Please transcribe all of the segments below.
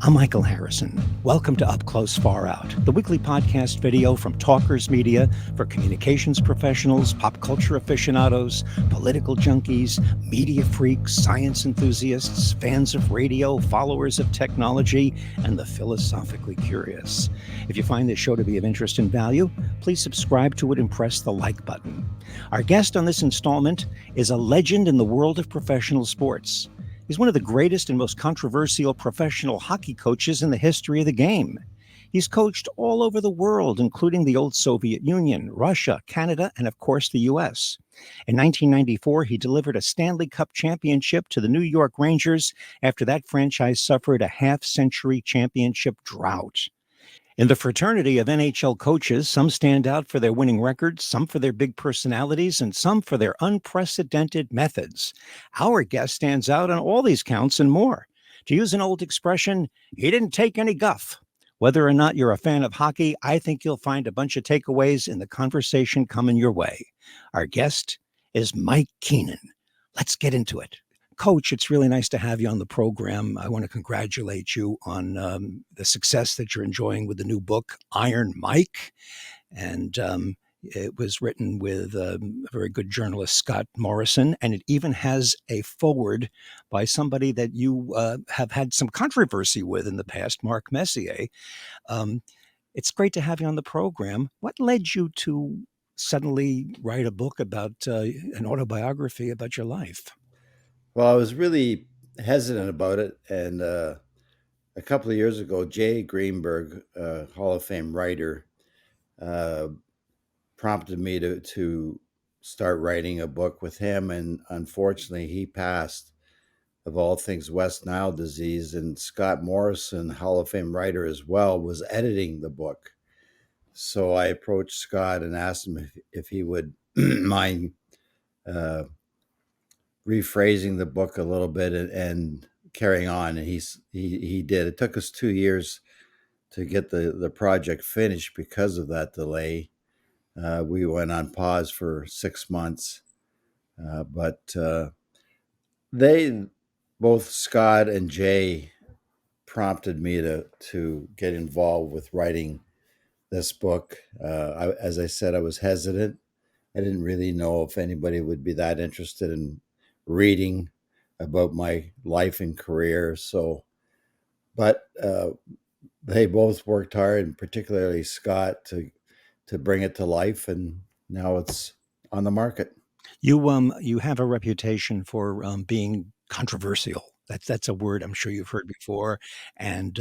I'm Michael Harrison. Welcome to Up Close, Far Out, the weekly podcast video from Talkers Media for communications professionals, pop culture aficionados, political junkies, media freaks, science enthusiasts, fans of radio, followers of technology, and the philosophically curious. If you find this show to be of interest and value, please subscribe to it and press the like button. Our guest on this installment is a legend in the world of professional sports. He's one of the greatest and most controversial professional hockey coaches in the history of the game. He's coached all over the world, including the old Soviet Union, Russia, Canada, and of course the US. In 1994, he delivered a Stanley Cup championship to the New York Rangers after that franchise suffered a half-century championship drought. In the fraternity of NHL coaches, some stand out for their winning records, some for their big personalities, and some for their unprecedented methods. Our guest stands out on all these counts and more. To use an old expression, he didn't take any guff. Whether or not you're a fan of hockey, I think you'll find a bunch of takeaways in the conversation coming your way. Our guest is Mike Keenan. Let's get into it. Coach, it's really nice to have you on the program. I want to congratulate you on the success that you're enjoying with the new book, Iron Mike. And it was written with a very good journalist, Scott Morrison, and it even has a foreword by somebody that you have had some controversy with in the past, Mark Messier. It's great to have you on the program. What led you to suddenly write a book about an autobiography about your life? Well, I was really hesitant about it, and a couple of years ago, Jay Greenberg, Hall of Fame writer, uh, prompted me to start writing a book with him, and unfortunately, he passed of all things West Nile disease. And Scott Morrison, Hall of Fame writer as well, was editing the book. So I approached Scott and asked him if he would mind uh, rephrasing the book a little bit and carrying on. And he did. It took us 2 years to get the project finished because of that delay. We went on pause for 6 months, but they both Scott and Jay prompted me to get involved with writing this book. As I said, I was hesitant. I didn't really know if anybody would be that interested in reading about my life and career. But they both worked hard, and particularly Scott, to bring it to life, and now it's on the market. You have a reputation for being controversial. That's a word I'm sure you've heard before. And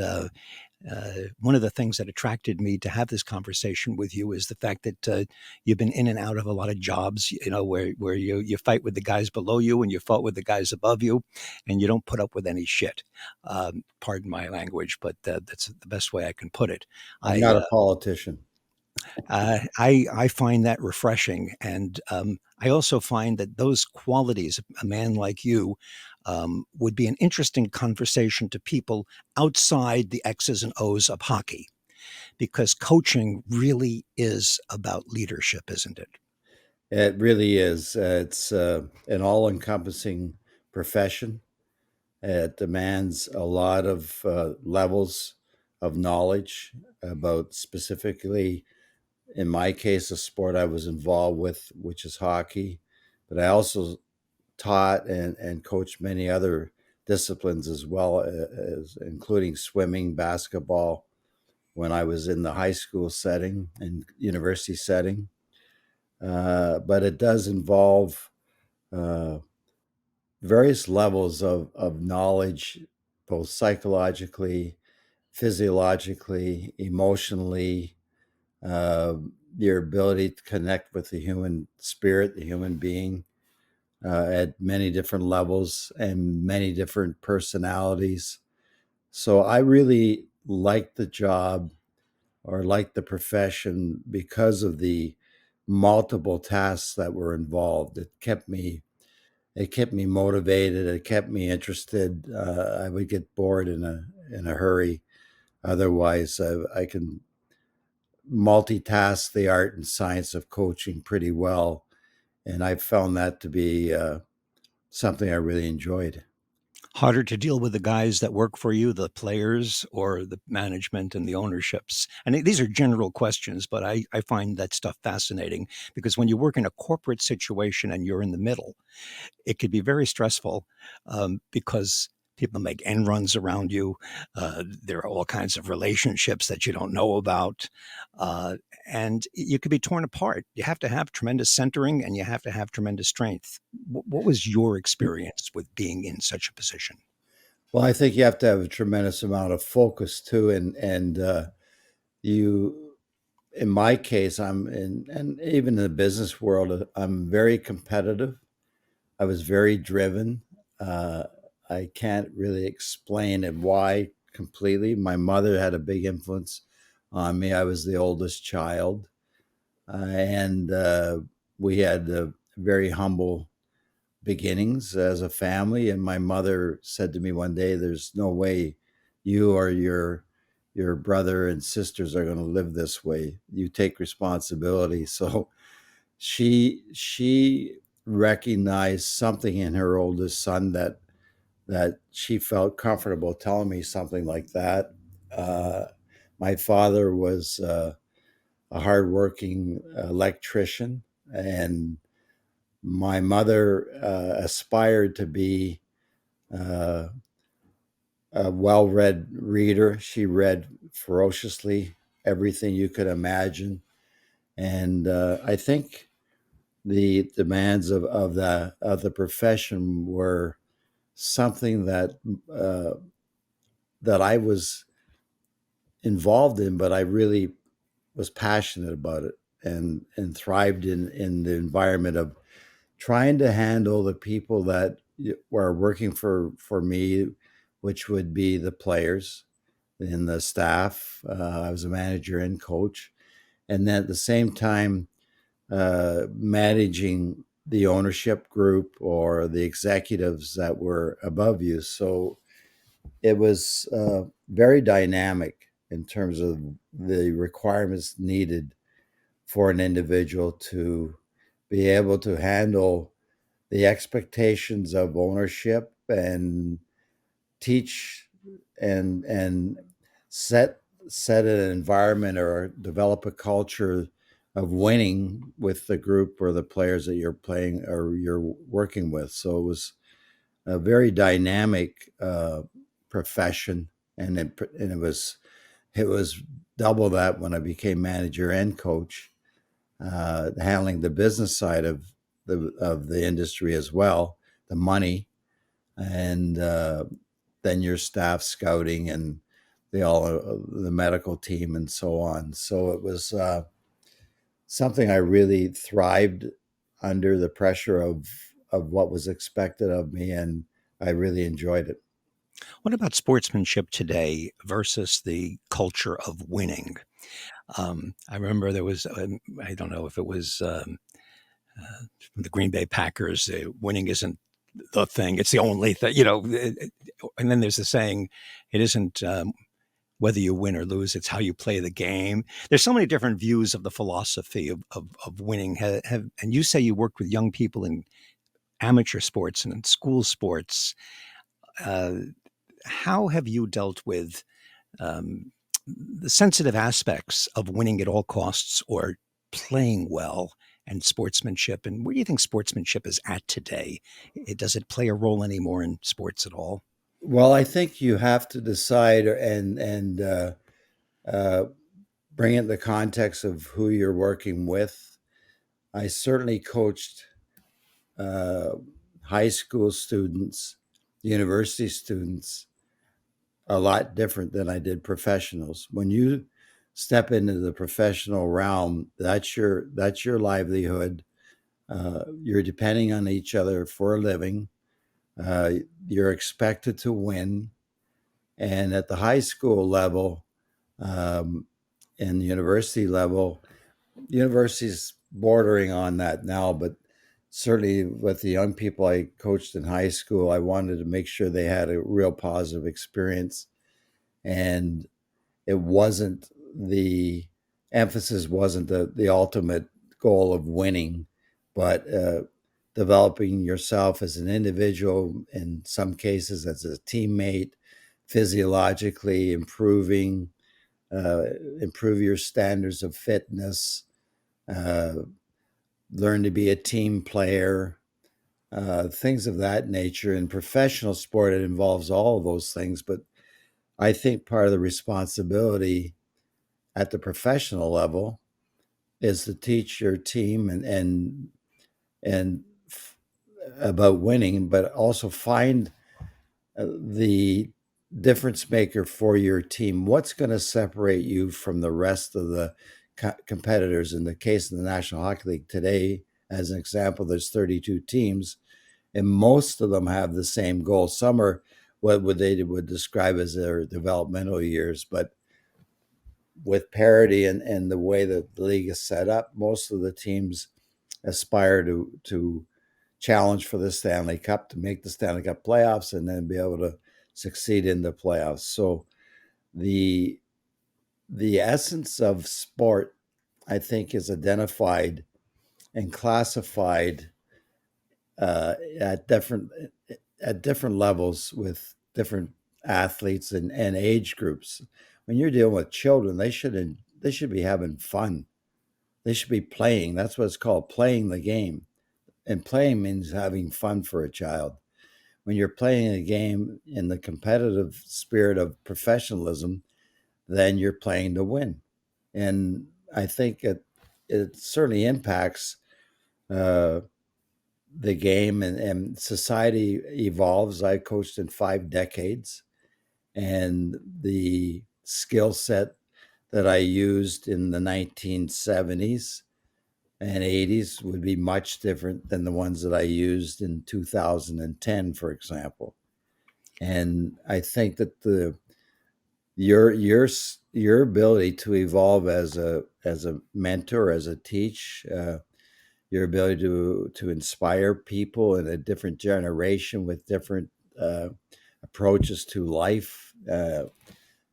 one of the things that attracted me to have this conversation with you is the fact that you've been in and out of a lot of jobs. You know, where you fight with the guys below you and you fought with the guys above you, and you don't put up with any shit. Pardon my language, but that's the best way I can put it. I'm I not a politician. I find that refreshing, and I also find that those qualities, a man like you, would be an interesting conversation to people outside the X's and O's of hockey, because coaching really is about leadership, isn't it? It really is. It's an all-encompassing profession. It demands a lot of levels of knowledge about specifically, in my case, the sport I was involved with, which is hockey. But I also taught and coached many other disciplines as well, as including swimming, basketball, when I was in the high school setting and university setting. But it does involve uh, various levels of knowledge, both psychologically, physiologically, emotionally, uh, your ability to connect with the human spirit, the human being, at many different levels and many different personalities. So I really liked the job or liked the profession because of the multiple tasks that were involved. It kept me motivated. It kept me interested. I would get bored in a hurry. Otherwise, I can multitask the art and science of coaching pretty well, and I found that to be something I really enjoyed. Harder to deal with the guys that work for you, the players or the management and the ownerships? And these are general questions, but I find that stuff fascinating because when you work in a corporate situation and you're in the middle, it could be very stressful because people make end runs around you. There are all kinds of relationships that you don't know about. Uh, and you could be torn apart. You have to have tremendous centering and you have to have tremendous strength. What was your experience with being in such a position? Well, I think you have to have a tremendous amount of focus too, and you, in my case, I'm in, and even in the business world, I'm very competitive. I was very driven. Uh, I can't really explain it why completely. My mother had a big influence on me. I was the oldest child, and we had very humble beginnings as a family. And my mother said to me one day, "There's no way you or your brother and sisters are going to live this way. You take responsibility." So she recognized something in her oldest son that she felt comfortable telling me something like that. Uh, my father was a hardworking electrician, and my mother aspired to be uh, a well-read reader. She read ferociously everything you could imagine, and I think the demands of the profession were something uh, that I was involved in, but I really was passionate about it and thrived in the environment of trying to handle the people that were working for me, which would be the players and the staff. I was a manager and coach, and then at the same time managing the ownership group or the executives that were above you. So it was very dynamic in terms of the requirements needed for an individual to be able to handle the expectations of ownership and teach and set set an environment or develop a culture of winning with the group or the players that you're playing or you're working with. So it was a very dynamic profession, and it was double that when I became manager and coach, handling the business side of the industry as well, the money, and then your staff scouting and the medical team and so on. So it was something I really thrived under the pressure of what was expected of me, and I really enjoyed it. What about sportsmanship today versus the culture of winning? I remember there was, I don't know if it was the Green Bay Packers, winning isn't the thing, it's the only thing, and then there's the saying, it isn't whether you win or lose, it's how you play the game. There's so many different views of the philosophy of winning. And you say you work with young people in amateur sports and in school sports. Uh, how have you dealt with um, the sensitive aspects of winning at all costs or playing well and sportsmanship? And where do you think sportsmanship is at today? Does it play a role anymore in sports at all? Well, I think you have to decide and uh, bring it in the context of who you're working with. I certainly coached uh, high school students, university students, a lot different than I did professionals. When you step into the professional realm, that's your livelihood. You're depending on each other for a living. Uh, you're expected to win, and at the high school level um, and university level, university's bordering on that now, but certainly with the young people I coached in high school, I wanted to make sure they had a real positive experience. And it wasn't the emphasis wasn't the ultimate goal of winning, but developing yourself as an individual, in some cases as a teammate, physiologically improving, uh, improve your standards of fitness, uh, learn to be a team player, things of that nature. In professional sport, it involves all of those things. But I think part of the responsibility at the professional level is to teach your team and about winning, but also find the difference maker for your team. What's going to separate you from the rest of the competitors? In the case of the National Hockey League today, as an example, there's 32 teams, and most of them have the same goal. Some are what they would describe as their developmental years, but with parity and the way that the league is set up, most of the teams aspire to challenge for the Stanley Cup, to make the Stanley Cup playoffs, and then be able to succeed in the playoffs. So the the essence of sport, I think, is identified and classified uh, at different at different levels with different athletes and age groups. When you're dealing with children, they should be having fun. They should be playing. That's what it's called, playing the game. And playing means having fun for a child. When you're playing a game in the competitive spirit of professionalism, then you're playing to win. And I think it certainly impacts uh, the game, and society evolves. I coached in 5 decades, and the skill set that I used in the 1970s and 80s would be much different than the ones that I used in 2010, for example. And I think that the your ability to evolve as a mentor, as a teach, your ability to inspire people in a different generation with different uh, approaches to life,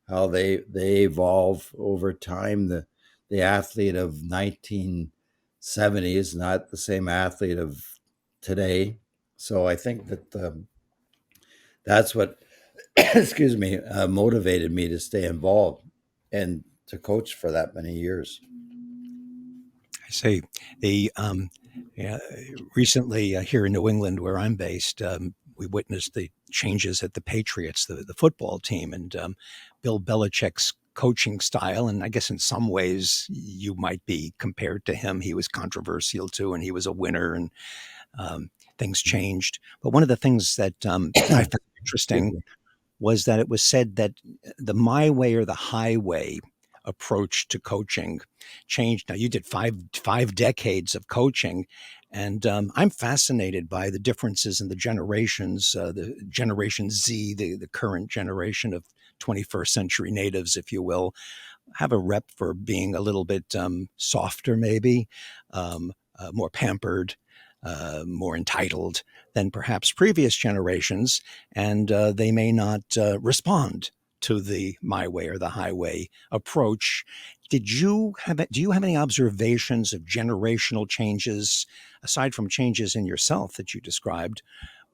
how they evolve over time. The athlete of 1970 is not the same athlete of today. So I think that that's what excuse me motivated me to stay involved and to coach for that many years. I see. The yeah, recently here in New England, where I'm based, we witnessed the changes at the Patriots, the football team, and Bill Belichick's coaching style. And I guess in some ways you might be compared to him. He was controversial too, and he was a winner, and things changed. But one of the things that I found Excuse interesting me. was that it was said that the my way or the highway approach to coaching changed. Now you did five decades of coaching, and I'm fascinated by the differences in the generations. The Generation Z, the current generation of 21st century natives, if you will, have a rep for being a little bit softer, maybe more pampered, more entitled than perhaps previous generations, and they may not respond to the my way or the highway approach. Do you have any observations of generational changes aside from changes in yourself that you described,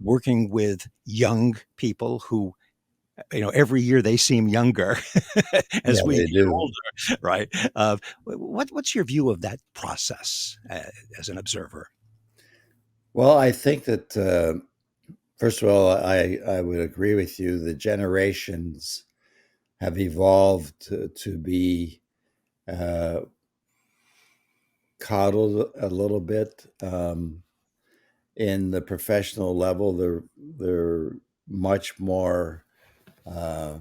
working with young people who, every year they seem younger Yeah, as we they get do. older, right? What's your view of that process as an observer? Well, I think that first of all, I would agree with you. The generations have evolved to be uh, coddled a little bit. In the professional level, they're much more uh,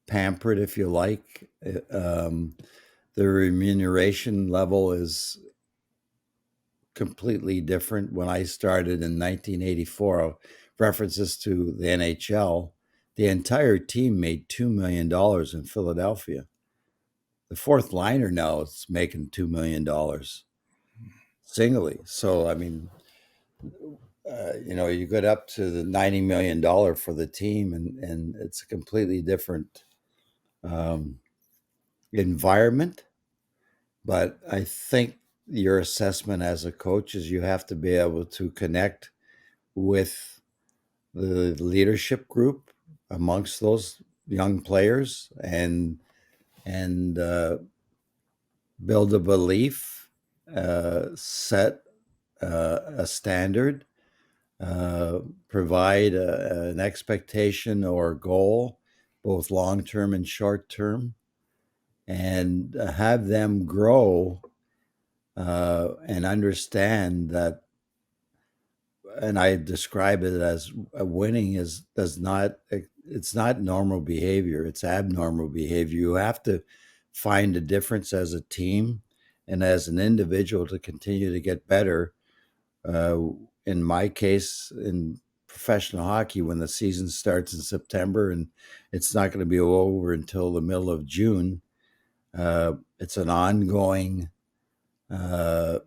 pampered, if you like. The remuneration level is completely different. When I started in 1984, references to the NHL, the entire team made $2 million in Philadelphia. The fourth liner now is making $2 million singly. So I mean, you get up to the $90 million for the team, and it's a completely different um, environment. But I think your assessment as a coach is you have to be able to connect with the leadership group amongst those young players and build a belief, set a standard, uh, provide an expectation or goal, both long term and short term, and have them grow and understand that. And I describe it as winning is does not it's not normal behavior, it's abnormal behavior. You have to find a difference as a team and as an individual to continue to get better. uh, in my case, in professional hockey, when the season starts in September and it's not going to be over until the middle of June, it's an ongoing uh,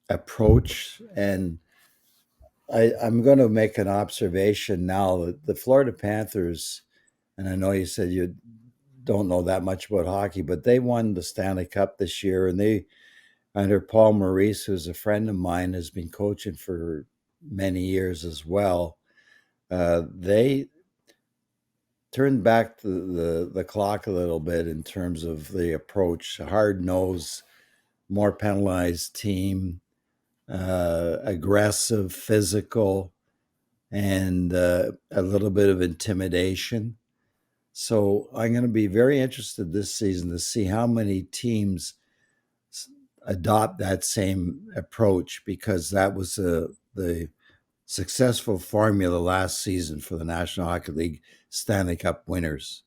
approach. And I'm going to make an observation now that the Florida Panthers, and I know you said you don't know that much about hockey, but they won the Stanley Cup this year, and they, under Paul Maurice, who's a friend of mine, has been coaching for many years as well. They turned back the clock a little bit in terms of the approach, hard nosed, more penalized team, aggressive, physical, and a little bit of intimidation. So I'm going to be very interested this season to see how many teams adopt that same approach, because that was the successful formula last season for the National Hockey League Stanley Cup winners.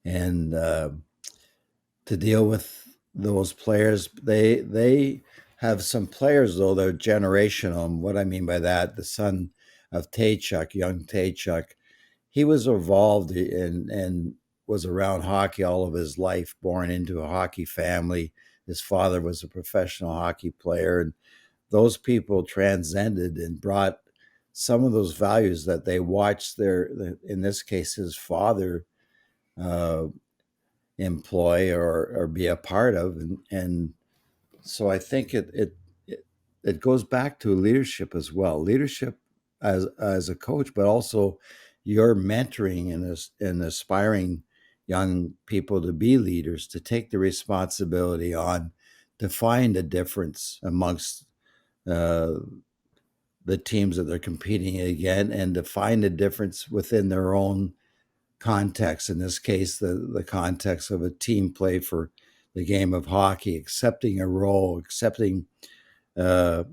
And to deal with those players, they have some players, though, they're generational. And what I mean by that, the son of Taychuk, young Taychuk, he was involved and was around hockey all of his life, born into a hockey family. His father was a professional hockey player, and those people transcended and brought some of those values that they watched in this case, his father uh, employ or be a part of. And so I think it goes back to leadership as well. Leadership as a coach, but also you're mentoring and aspiring young people to be leaders, to take the responsibility on, to find a difference amongst uh, the teams that they're competing against, and to find a difference within their own context. In this case, the context of a team play for the game of hockey, accepting a role, accepting uh,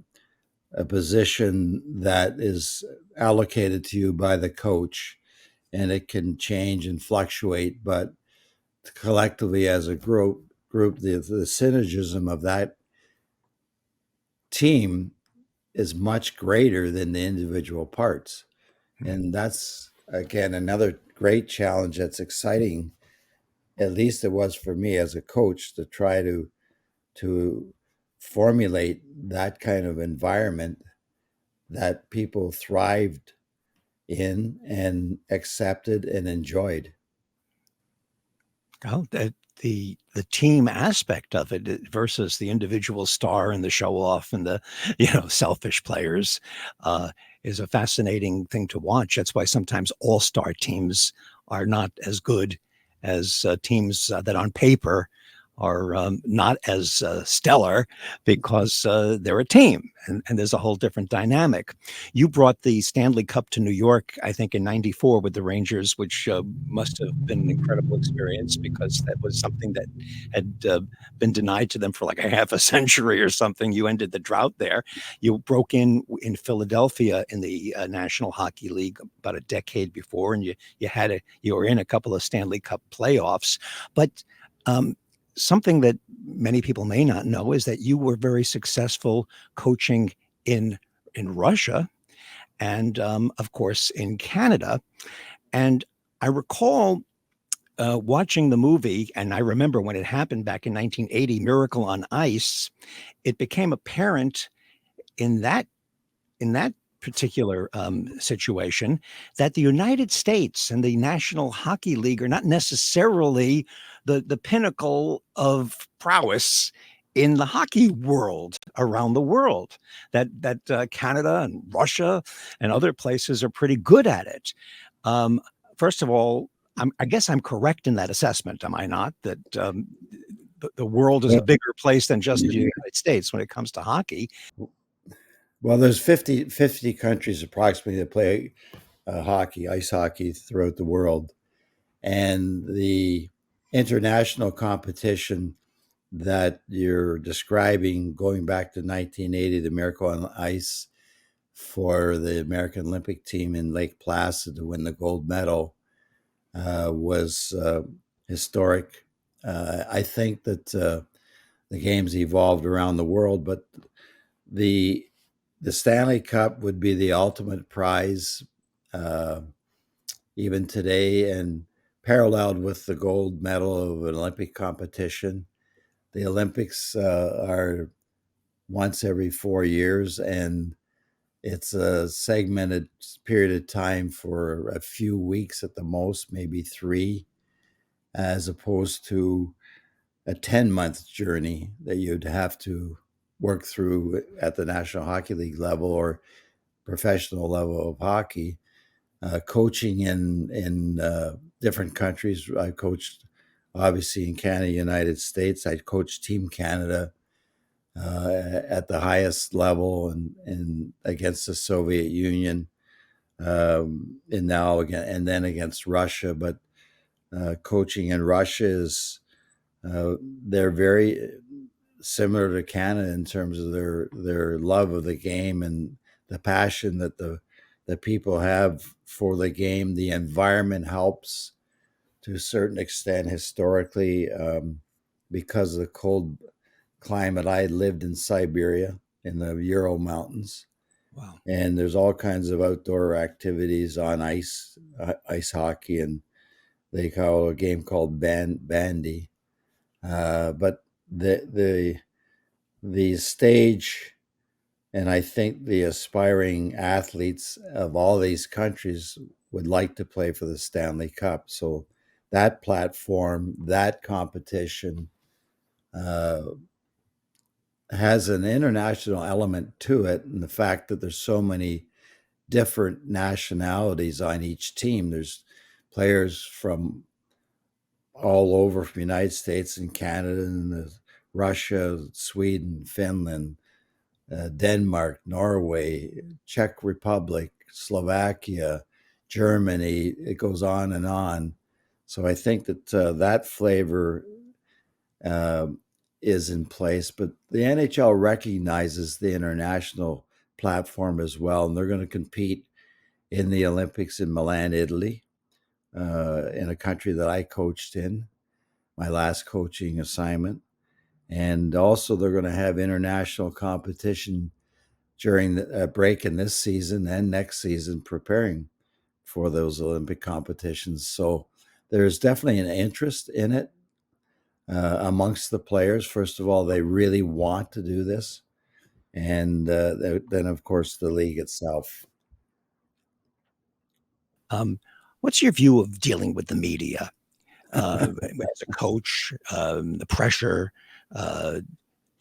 a position that is allocated to you by the coach, and it can change and fluctuate, but collectively as a group, the synergism of that team is much greater than the individual parts. And that's, again, another great challenge that's exciting. At least it was for me as a coach, to try to formulate that kind of environment that people thrived in and accepted and enjoyed. Well, the team aspect of it versus the individual star and the show off and the selfish players uh, is a fascinating thing to watch. That's why sometimes all-star teams are not as good as teams that on paper are not as stellar, because they're a team, and there's a whole different dynamic. You brought the Stanley Cup to New York, I think, in '94 with the Rangers, which must have been an incredible experience, because that was something that had been denied to them for like a half a century or something. You ended the drought there. You broke in Philadelphia in the National Hockey League about a decade before, and you were in a couple of Stanley Cup playoffs. But um, something that many people may not know is that you were very successful coaching in Russia, and of course in Canada. And I recall watching the movie, and I remember when it happened back in 1980, Miracle on Ice. It became apparent in that particular situation that the United States and the National Hockey League are not necessarily the pinnacle of prowess in the hockey world around the world. That Canada and Russia and other places are pretty good at it. Um, First of all, I guess I'm correct in that assessment, am I not? That the world is a Well, bigger place than just the United States when it comes to hockey. well, there's 50 countries approximately that play hockey, ice hockey throughout the world. And the international competition that you're describing, going back to 1980, the Miracle on Ice for the American Olympic team in Lake Placid to win the gold medal, was historic. I think that the games evolved around the world, but the the Stanley Cup would be the ultimate prize, uh, even today, and paralleled with the gold medal of an Olympic competition. The Olympics are once every 4 years, and it's a segmented period of time for a few weeks at the most, maybe three, as opposed to a 10-month journey that you'd have to work through at the National Hockey League level or professional level of hockey. Coaching in different countries, I coached obviously in Canada, United States. I coached Team Canada at the highest level and against the Soviet Union, and now again and then against Russia. But coaching in Russia is they're very similar to Canada in terms of their love of the game and the passion that the people have for the game. The environment helps to a certain extent historically, because of the cold climate. I lived in Siberia in the Ural Mountains, Wow. and there's all kinds of outdoor activities on ice, ice hockey, and they call a game called bandy. But the stage, and I think the aspiring athletes of all these countries would like to play for the Stanley Cup. So that platform, that competition, uh, has an international element to it, and the fact that there's so many different nationalities on each team. There's players from all over, from the United States and Canada and Russia, Sweden, Finland, Denmark, Norway, Czech Republic, Slovakia, Germany. It goes on and on. So I think that that flavor uh, is in place. But the NHL recognizes the international platform as well, and they're going to compete in the Olympics in Milan, Italy, in a country that I coached in, my last coaching assignment. And also, they're going to have international competition during the break in this season and next season, preparing for those Olympic competitions. So there's definitely an interest in it amongst the players. First of all, they really want to do this. And then, of course, the league itself. Um, what's your view of dealing with the media as a coach? The pressure. Uh,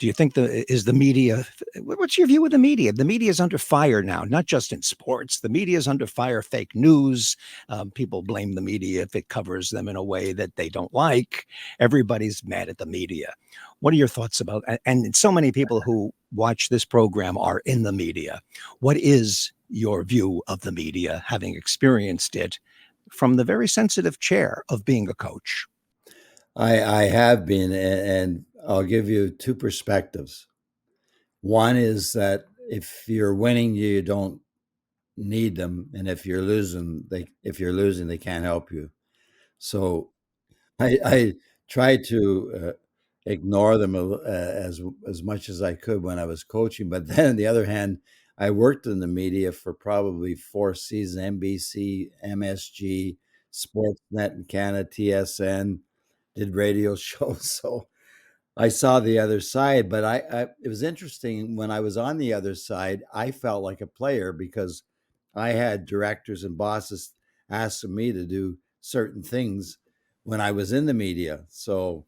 Do you think the media? What's your view of the media? The media is under fire now, not just in sports. The media is under fire. Fake news. People blame the media if it covers them in a way that they don't like. Everybody's mad at the media. What are your thoughts about? And so many people who watch this program are in the media. What is your view of the media, having experienced it from the very sensitive chair of being a coach? I have been, and I'll give you two perspectives. One is that if you're winning, you don't need them, and if you're losing, they can't help you. So I tried to ignore them as much as I could when I was coaching. But then, on the other hand, I worked in the media for probably 4 seasons: NBC, MSG, Sportsnet in Canada, TSN, did radio shows. So I saw the other side, but it was interesting when I was on the other side. I felt like a player because I had directors and bosses asking me to do certain things when I was in the media. So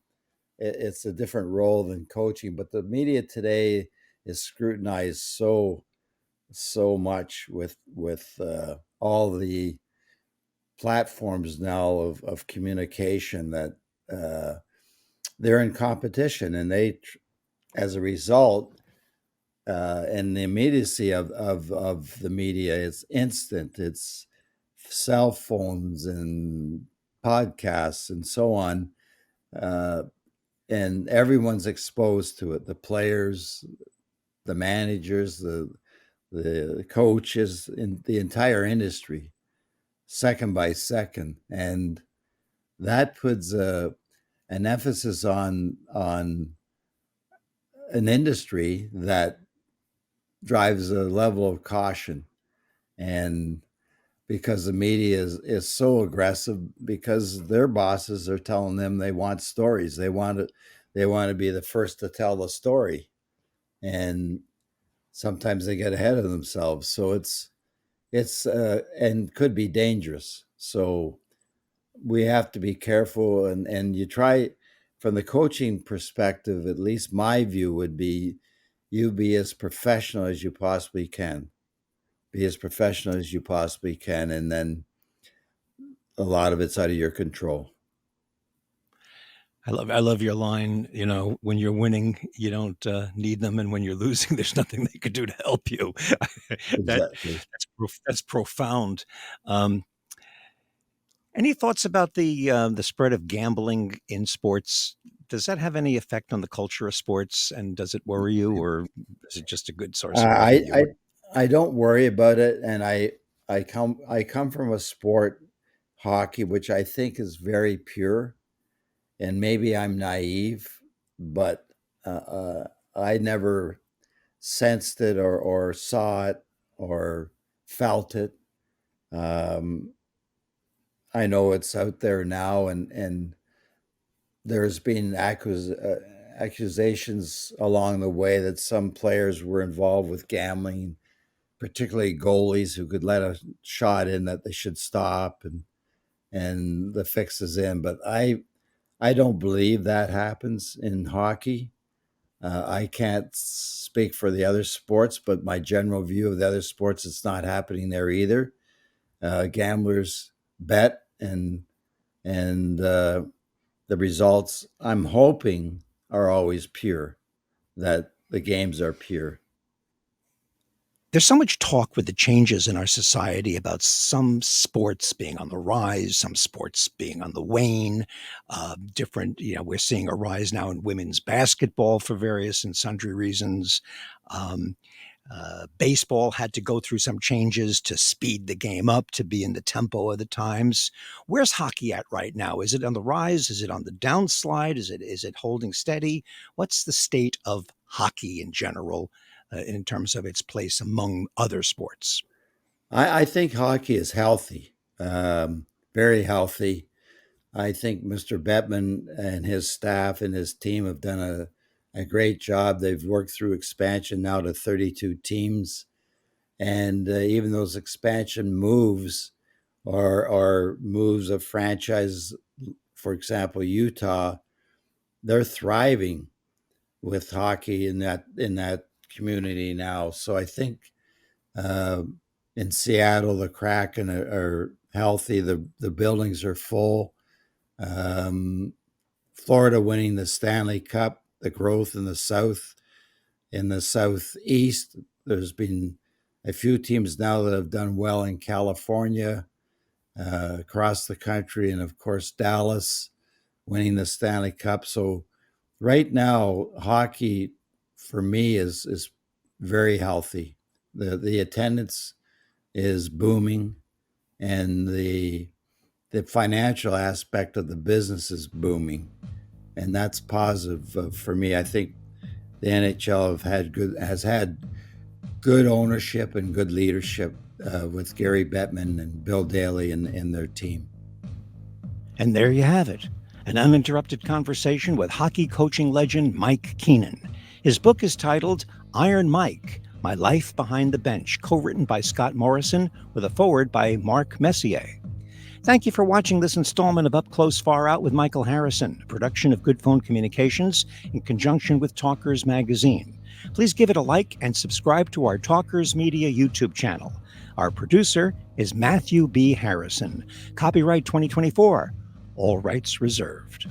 it's a different role than coaching. But the media today is scrutinized so much with all the platforms now of communication that they're in competition, and as a result, and the immediacy of the media is instant. It's cell phones and podcasts and so on, uh, and everyone's exposed to it. The players, the managers, the coaches, in the entire industry, second by second, and that puts an emphasis on an industry that drives a level of caution. And because the media is so aggressive, because their bosses are telling them they want stories, they want to be the first to tell the story, and sometimes they get ahead of themselves. So it's and could be dangerous. So we have to be careful, and you try, from the coaching perspective, at least my view would be, you be as professional as you possibly can. Be as professional as you possibly can, and then a lot of it's out of your control. I love your line. When you're winning, you don't need them, and when you're losing, there's nothing they could do to help you. that Exactly. that's profound. Um, any thoughts about the spread of gambling in sports? Does that have any effect on the culture of sports, and does it worry you, or is it just a good source of I revenue? I I don't worry about it, and I come from a sport, hockey, which I think is very pure, and maybe I'm naive, but I never sensed it or saw it or felt it. Um, I know it's out there now, and there's been accusations along the way that some players were involved with gambling, particularly goalies who could let a shot in that they should stop, and the fix is in. But I don't believe that happens in hockey. I can't speak for the other sports, but my general view of the other sports, it's not happening there either. Gamblers bet, and the results, I'm hoping, are always pure. That the games are pure. There's so much talk with the changes in our society about some sports being on the rise, some sports being on the wane. Different, we're seeing a rise now in women's basketball for various and sundry reasons. Um, Baseball had to go through some changes to speed the game up to be in the tempo of the times. Where's hockey at right now? Is it on the rise? Is it on the downslide? Is it holding steady? What's the state of hockey in general in terms of its place among other sports? I think hockey is healthy, very healthy. I think Mr. Bettman and his staff and his team have done a great job. They've worked through expansion now to 32 teams. And even those expansion moves are moves of franchise, for example, Utah, they're thriving with hockey in that community now. So I think uh, in Seattle, the Kraken are healthy. The buildings are full. Um, Florida winning the Stanley Cup, the growth in the South, in the Southeast. There's been a few teams now that have done well in California, across the country, and of course Dallas winning the Stanley Cup. So right now, hockey for me is very healthy. The attendance is booming, and the financial aspect of the business is booming, and that's positive for me. I think the NHL has had good ownership and good leadership with Gary Bettman and Bill Daly and their team. And there you have it, an uninterrupted conversation with hockey coaching legend Mike Keenan. His book is titled Iron Mike, My Life Behind the Bench, co-written by Scott Morrison with a foreword by Mark Messier. Thank you for watching this installment of Up Close Far Out with Michael Harrison, a production of Good Phone Communications in conjunction with Talkers Magazine. Please give it a like and subscribe to our Talkers Media YouTube channel. Our producer is Matthew B. Harrison. Copyright 2024. All rights reserved.